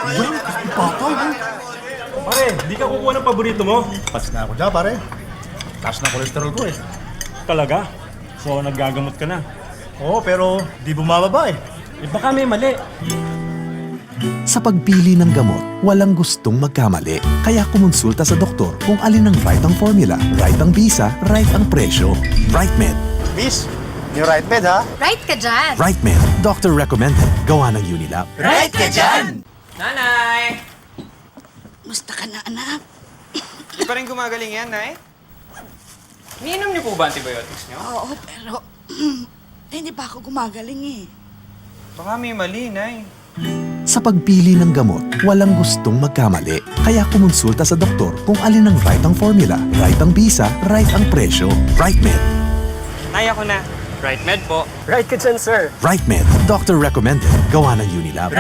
Walang kapatay, eh. Pare, di ka kukuha ng paborito mo? Pas na ako dyan, pare. Taas na kolesterol ko, eh. Talaga? So, naggagamot ka na? Oo, pero di bumababa, eh. Eh, baka may mali. Sa pagpili ng gamot, walang gustong magkamali. Kaya kumonsulta sa doktor kung alin ang right ang formula, right ang bisa, right ang presyo. RightMed. Miss, yung right med, ha? Right ka dyan! RightMed. Doctor recommended. Gawa ng Unilab. Nanay! Musta ka na, anak? Di pa rin gumagaling yan, Nay? Niinom niyo po ba antibiotics niyo? Oo, pero hindi pa ako gumagaling eh. Baka may mali, Nay. Sa pagpili ng gamot, walang gustong magkamali. Kaya kumonsulta sa doktor kung alin ang right ang formula, right ang bisa, right ang presyo. RightMed. Nay, ako na. Right med po. Right ka dyan, sir. RightMed. Doctor recommended. Gawa ng Unilab.